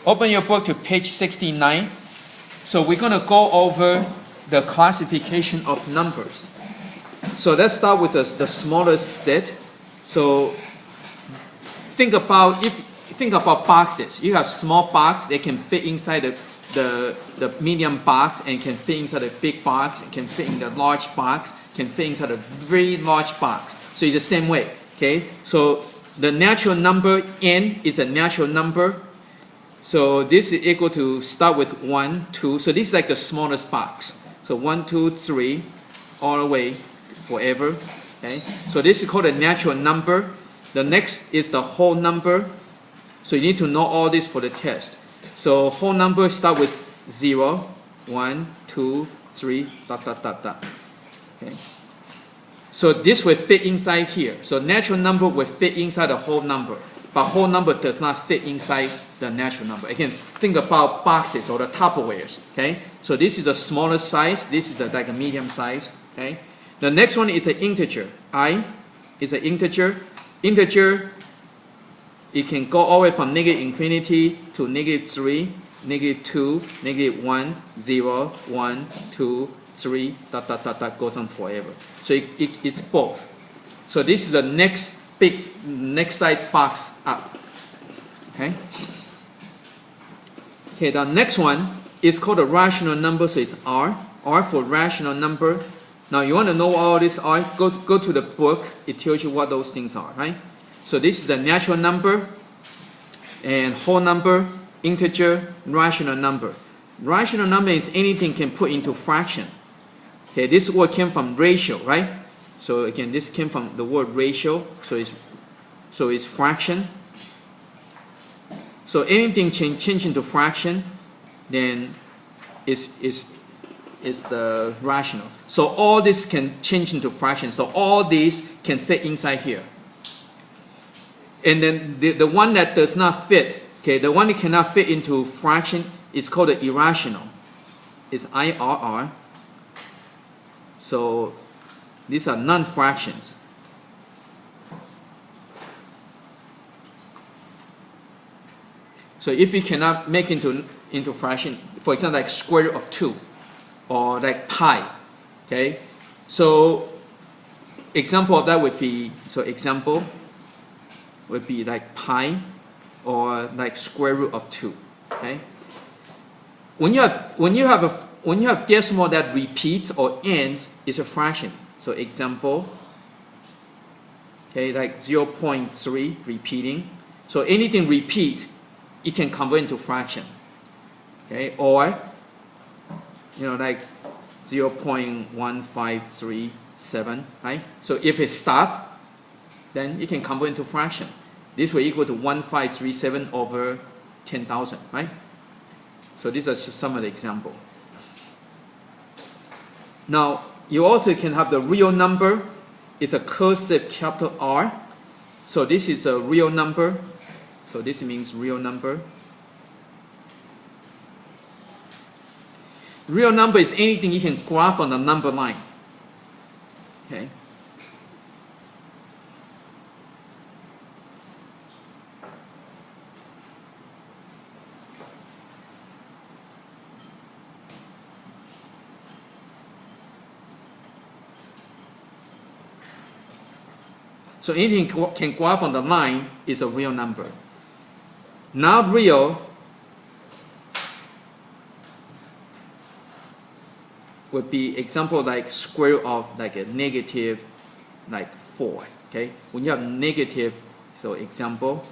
Open your book to page 69. So we're going to go over the classification of numbers. So let's start with the smallest set. So think about boxes. You have small box, they can fit inside the medium box, and can fit inside a big box, it can fit in the large box, can fit inside a very large box. So it's the same way. Okay? So the natural number n is a natural number. So this is equal to start with 1, 2. So this is like the smallest box. So 1, 2, 3, all the way forever. Okay? So this is called a natural number. The next is the whole number. So you need to know all this for the test. So whole number start with 0, 1, 2, 3, dot, dot, dot, dot. Okay? So this will fit inside here. So natural number will fit inside the whole number. But whole number does not fit inside the natural number. Again, think about boxes or the Tupperwares. Okay? So this is the smallest size. This is like a medium size. Okay? The next one is an integer. I is an integer. Integer, it can go all the way from negative infinity to negative 3, negative 2, negative 1, 0, 1, 2, 3, dot, dot, dot, dot, goes on forever. So it's both. So this is the next size box up. Okay? Okay, the next one is called a rational number, so it's R. R for rational number. Now you want to know all this R, go to the book, it tells you what those things are, right? So this is the natural number, and whole number, integer, rational number. Rational number is anything can put into fraction. Okay, this word came from ratio, right? So again, this came from the word ratio, so it's fraction. So anything change into fraction, then is the rational. So all this can change into fraction. So all these can fit inside here. And then the one that does not fit, okay, the one that cannot fit into fraction is called the irrational. It's IRR. So these are non-fractions. So if you cannot make into fraction, for example, like square root of 2 or like pi, okay? So example of that would be, like pi or like square root of 2, okay? When you have decimal that repeats or ends, it's a fraction. So example, okay, like 0.3 repeating. So anything repeats, it can convert into fraction. Okay, or like 0.1537, right? So if it stops, then it can convert into fraction. This will equal to 1537 over 10,000, right? So these are just some of the examples. Now, you also can have the real number. It's a cursive capital R. So this is the real number. So this means real number. Real number is anything you can graph on the number line. Okay. So anything can graph on the line is a real number. Not real would be example like square root of like a negative like 4. Okay, when you have negative, so example.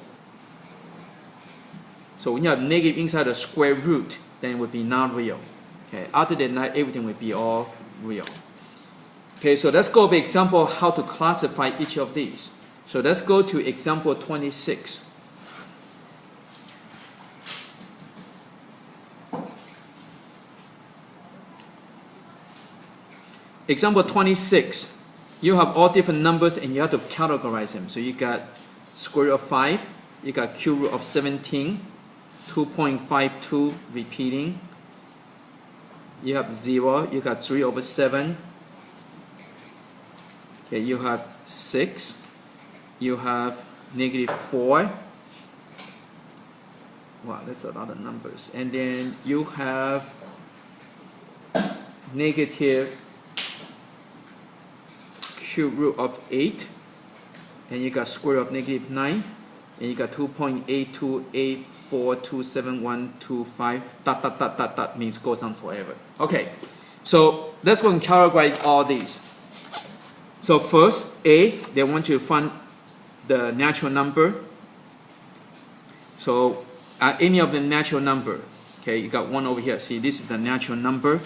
So when you have negative inside the square root, then it would be not real. Okay, other than that, everything would be all real. Okay, so let's go over example how to classify each of these. So let's go to example 26. Example 26, you have all different numbers and you have to categorize them. So you got square root of 5, you got cube root of 17, 2.52 repeating, you have 0, you got 3 over 7, okay, you have 6, you have negative 4, wow, that's a lot of numbers. And then you have negative cube root of 8, and you got square root of negative 9, and you got 2.828427125 dot dot dot dot dot means goes on forever. Okay, so let's go and calculate all these. So first, A, they want you to find the natural number. So any of the natural number, okay, you got one over here. See, this is the natural number,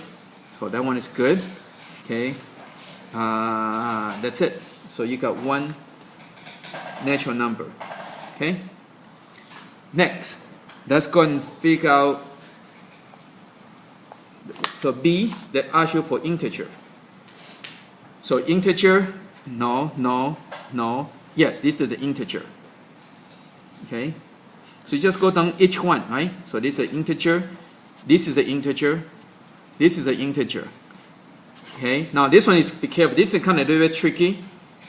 so that one is good. Okay, that's it. So you got one natural number. Okay. Next, let's go and figure out. So B, they ask you for integer. So integer, no, no, no. Yes, this is the integer. Okay. So you just go down each one, right? So this is an integer. This is the integer. This is the integer. Okay. Now this one is, be careful. This is kind of a little bit tricky.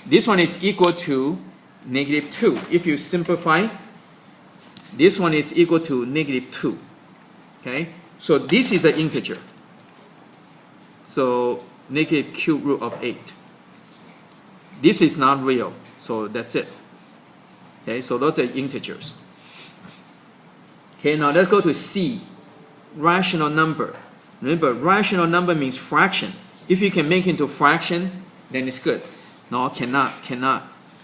This one is equal to negative 2. If you simplify, this one is equal to negative 2. Okay. So this is an integer. So negative cube root of 8. This is not real. So that's it. Okay. So those are integers. Okay, now let's go to C, rational number. Remember, rational number means fraction. If you can make it into fraction, then it's good. No, cannot.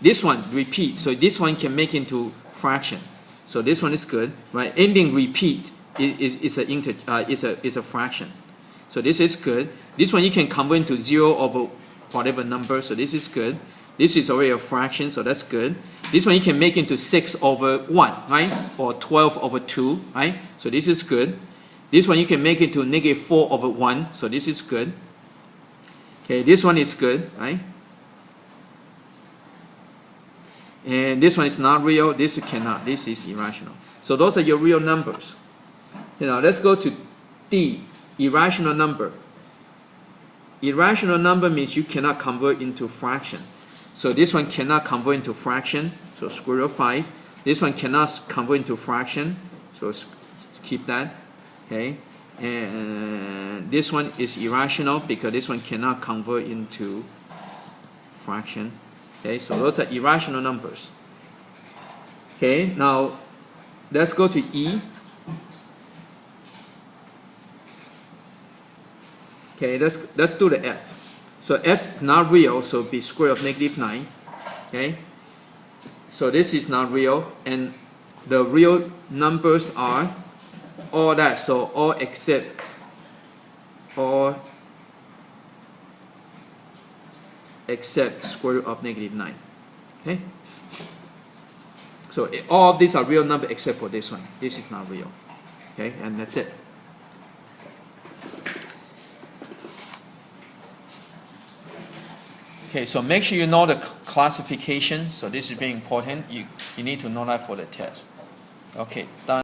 This one, repeat. So this one can make into fraction. So this one is good, right? Ending repeat is a fraction. So this is good. This one you can convert into 0 over whatever number. So this is good. This is already a fraction, so that's good. This one you can make into 6 over 1, right? Or 12 over 2, right? So this is good. This one you can make into negative 4 over 1, so this is good. Okay, this one is good, right? And this one is not real. This cannot. This is irrational. So those are your real numbers. Now let's go to D, irrational number. Irrational number means you cannot convert into fraction. So this one cannot convert into fraction, so square root of 5. This one cannot convert into fraction, so keep that. Okay, and this one is irrational because this one cannot convert into fraction. Okay, so those are irrational numbers. Okay, now let's go to E. Okay, let's do the F. So F is not real, so be square root of negative 9. Okay, so this is not real, and the real numbers are all that. So all except square root of negative 9. Okay, so all of these are real numbers except for this one. This is not real. Okay, and that's it. Okay, so make sure you know the classification. So this is very important. You need to know that for the test. Okay, done.